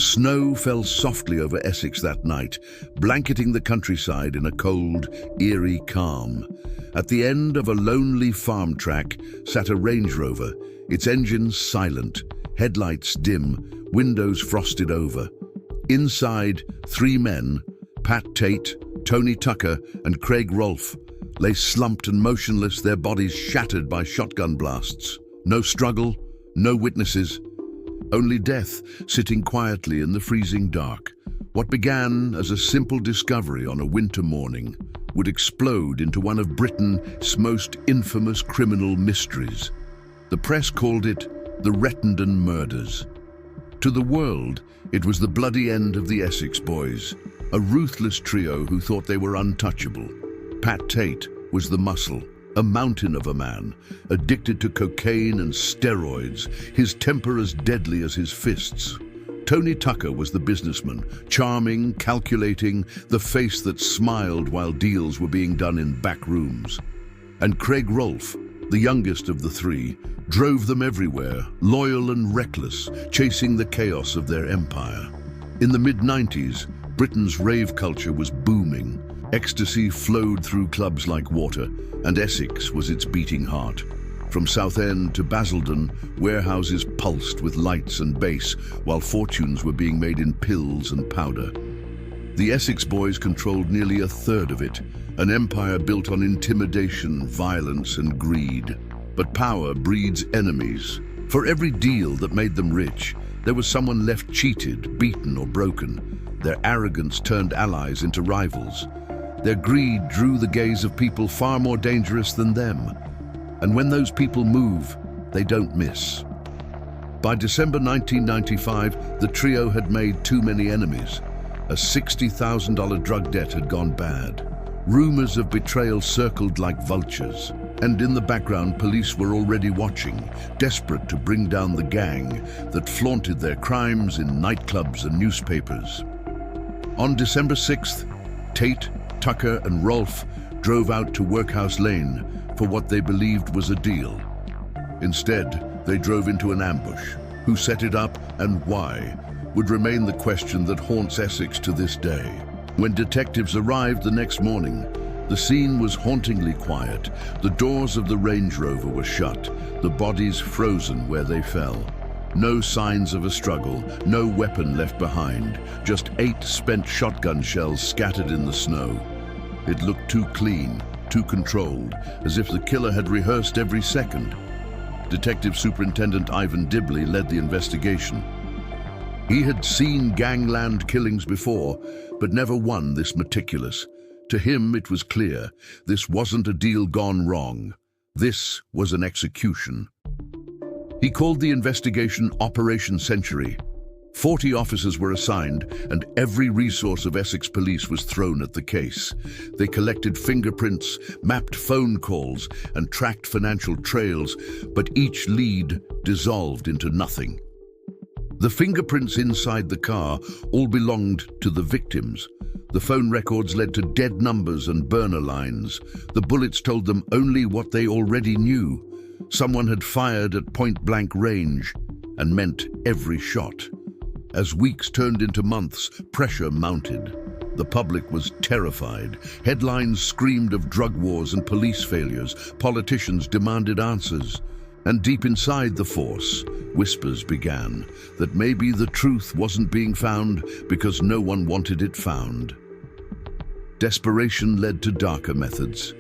Snow fell softly over Essex that night, blanketing the countryside in a cold, eerie calm. At the end of a lonely farm track sat a Range Rover, its engines silent, headlights dim, windows frosted over. Inside, three men, Tate, Tony Tucker, and Craig Rolfe, lay slumped and motionless, their bodies shattered by shotgun blasts. No struggle, no witnesses, only death sitting quietly in the freezing dark. What began as a simple discovery on a winter morning would explode into one of Britain's most infamous criminal mysteries. The press called it the Rettendon murders. To the world, it was the bloody end of the Essex Boys, a ruthless trio who thought they were untouchable. Tate was the muscle, a mountain of a man, addicted to cocaine and steroids, his temper as deadly as his fists. Tony Tucker was the businessman, charming, calculating, the face that smiled while deals were being done in back rooms. And Craig Rolfe, the youngest of the three, drove them everywhere, loyal and reckless, chasing the chaos of their empire. In the mid-90s, Britain's rave culture was booming. Ecstasy flowed through clubs like water, and Essex was its beating heart. From Southend to Basildon, warehouses pulsed with lights and bass, while fortunes were being made in pills and powder. The Essex Boys controlled nearly a third of it, an empire built on intimidation, violence, and greed. But power breeds enemies. For every deal that made them rich, there was someone left cheated, beaten, or broken. Their arrogance turned allies into rivals. Their greed drew the gaze of people far more dangerous than them. And when those people move, they don't miss. By December 1995, the trio had made too many enemies. A $60,000 drug debt had gone bad. Rumors of betrayal circled like vultures. And in the background, police were already watching, desperate to bring down the gang that flaunted their crimes in nightclubs and newspapers. On December 6th, Tate, Tucker, and Rolfe drove out to Workhouse Lane for what they believed was a deal. Instead, they drove into an ambush. Who set it up and why would remain the question that haunts Essex to this day. When detectives arrived the next morning, the scene was hauntingly quiet. The doors of the Range Rover were shut, the bodies frozen where they fell. No signs of a struggle, no weapon left behind, just 8 spent shotgun shells scattered in the snow. It looked too clean, too controlled, as if the killer had rehearsed every second. Detective Superintendent Ivan Dibley led the investigation. He had seen gangland killings before, but never one this meticulous. To him, it was clear, this wasn't a deal gone wrong. This was an execution. He called the investigation Operation Century. 40 officers were assigned, and every resource of Essex police was thrown at the case. They collected fingerprints, mapped phone calls, and tracked financial trails, but each lead dissolved into nothing. The fingerprints inside the car all belonged to the victims. The phone records led to dead numbers and burner lines. The bullets told them only what they already knew. Someone had fired at point-blank range and meant every shot. As weeks turned into months, pressure mounted. The public was terrified. Headlines screamed of drug wars and police failures. Politicians demanded answers. And deep inside the force, whispers began that maybe the truth wasn't being found because no one wanted it found. Desperation led to darker methods.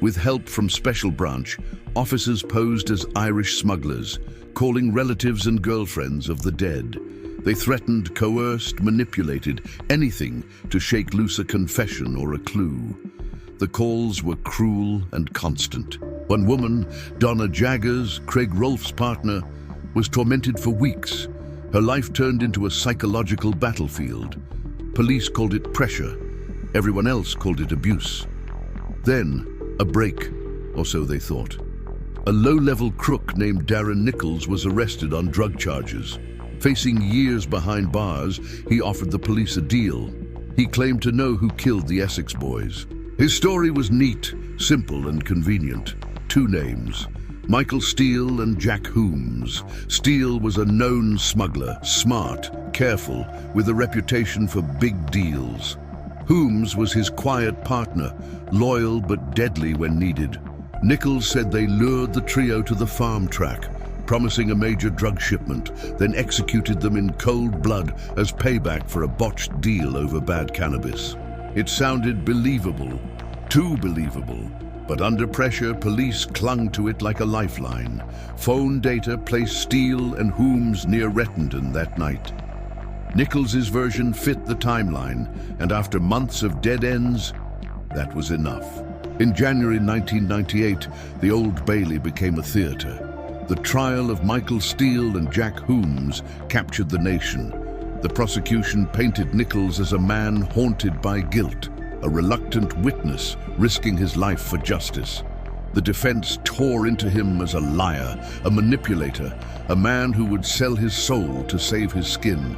With help from Special Branch, officers posed as Irish smugglers, calling relatives and girlfriends of the dead. They threatened, coerced, manipulated, anything to shake loose a confession or a clue. The calls were cruel and constant. One woman, Donna Jaggers, Craig Rolfe's partner, was tormented for weeks. Her life turned into a psychological battlefield. Police called it pressure. Everyone else called it abuse. Then, a break, or so they thought. A low-level crook named Darren Nicholls was arrested on drug charges. Facing years behind bars, he offered the police a deal. He claimed to know who killed the Essex Boys. His story was neat, simple, and convenient. 2 names, Michael Steele and Jack Holmes. Steele was a known smuggler, smart, careful, with a reputation for big deals. Holmes was his quiet partner, loyal but deadly when needed. Nicholls said they lured the trio to the farm track, promising a major drug shipment, then executed them in cold blood as payback for a botched deal over bad cannabis. It sounded believable, too believable, but under pressure, police clung to it like a lifeline. Phone data placed Steele and Holmes near Rettendon that night. Nicholls' version fit the timeline, and after months of dead ends, that was enough. In January 1998, the Old Bailey became a theater. The trial of Michael Steele and Jack Holmes captured the nation. The prosecution painted Nicholls as a man haunted by guilt, a reluctant witness risking his life for justice. The defense tore into him as a liar, a manipulator, a man who would sell his soul to save his skin.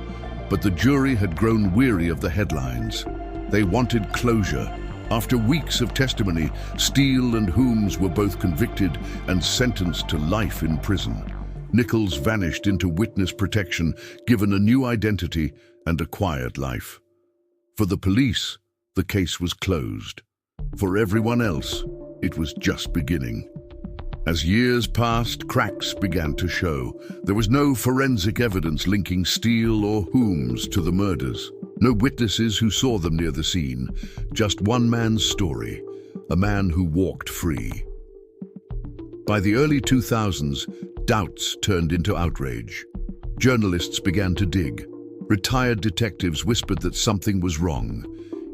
But the jury had grown weary of the headlines. They wanted closure. After weeks of testimony, Steele and Holmes were both convicted and sentenced to life in prison. Nicholls vanished into witness protection, given a new identity and a quiet life. For the police, the case was closed. For everyone else, it was just beginning. As years passed, cracks began to show. There was no forensic evidence linking Steele or Holmes to the murders. No witnesses who saw them near the scene. Just one man's story, a man who walked free. By the early 2000s, doubts turned into outrage. Journalists began to dig. Retired detectives whispered that something was wrong.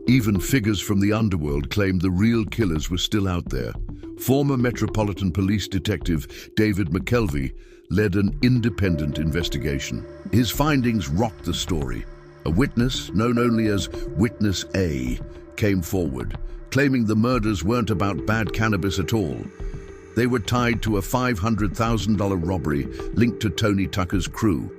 Even figures from the underworld claimed the real killers were still out there. Former Metropolitan Police Detective David McKelvey led an independent investigation. His findings rocked the story. A witness, known only as Witness A, came forward, claiming the murders weren't about bad cannabis at all. They were tied to a $500,000 robbery linked to Tony Tucker's crew.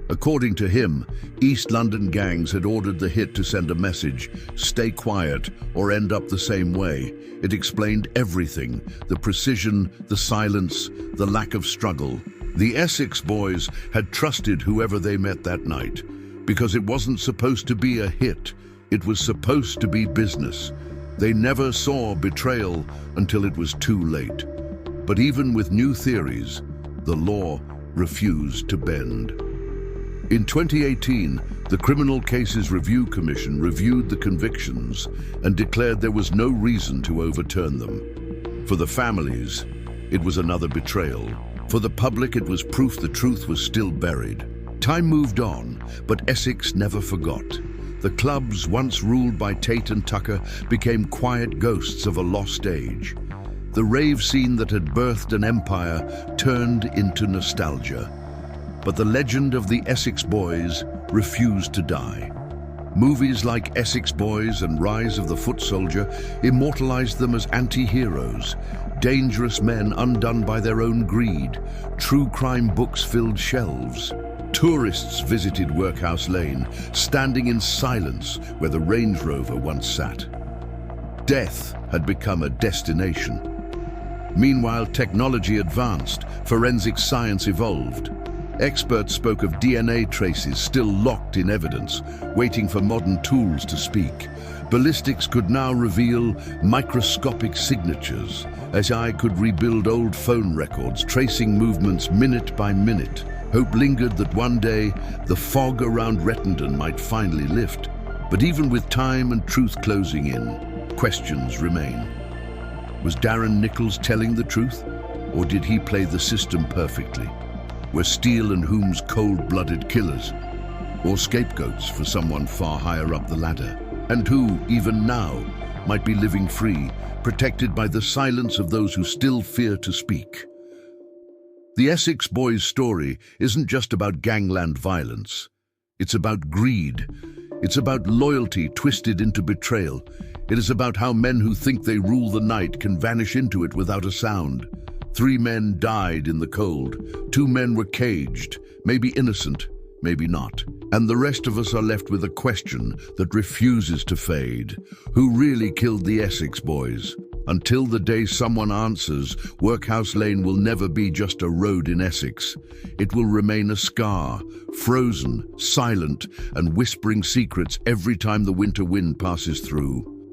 According to him, East London gangs had ordered the hit to send a message, stay quiet or end up the same way. It explained everything, the precision, the silence, the lack of struggle. The Essex Boys had trusted whoever they met that night, because it wasn't supposed to be a hit, it was supposed to be business. They never saw betrayal until it was too late. But even with new theories, the law refused to bend. In 2018, the Criminal Cases Review Commission reviewed the convictions and declared there was no reason to overturn them. For the families, it was another betrayal. For the public, it was proof the truth was still buried. Time moved on, but Essex never forgot. The clubs, once ruled by Tate and Tucker, became quiet ghosts of a lost age. The rave scene that had birthed an empire turned into nostalgia. But the legend of the Essex Boys refused to die. Movies like Essex Boys and Rise of the Footsoldier immortalized them as anti-heroes, dangerous men undone by their own greed. True crime books filled shelves. Tourists visited Workhouse Lane, standing in silence where the Range Rover once sat. Death had become a destination. Meanwhile, technology advanced, forensic science evolved. Experts spoke of DNA traces still locked in evidence, waiting for modern tools to speak. Ballistics could now reveal microscopic signatures, as AI could rebuild old phone records, tracing movements minute by minute. Hope lingered that one day the fog around Rettendon might finally lift. But even with time and truth closing in, questions remain. Was Darren Nicholls telling the truth, or did he play the system perfectly? Were Steele and Holmes cold-blooded killers, or scapegoats for someone far higher up the ladder, and who, even now, might be living free, protected by the silence of those who still fear to speak? The Essex Boys story isn't just about gangland violence. It's about greed. It's about loyalty twisted into betrayal. It is about how men who think they rule the night can vanish into it without a sound. 3 men died in the cold. 2 men were caged, maybe innocent, maybe not. And the rest of us are left with a question that refuses to fade. Who really killed the Essex Boys? Until the day someone answers, Workhouse Lane will never be just a road in Essex. It will remain a scar, frozen, silent, and whispering secrets every time the winter wind passes through.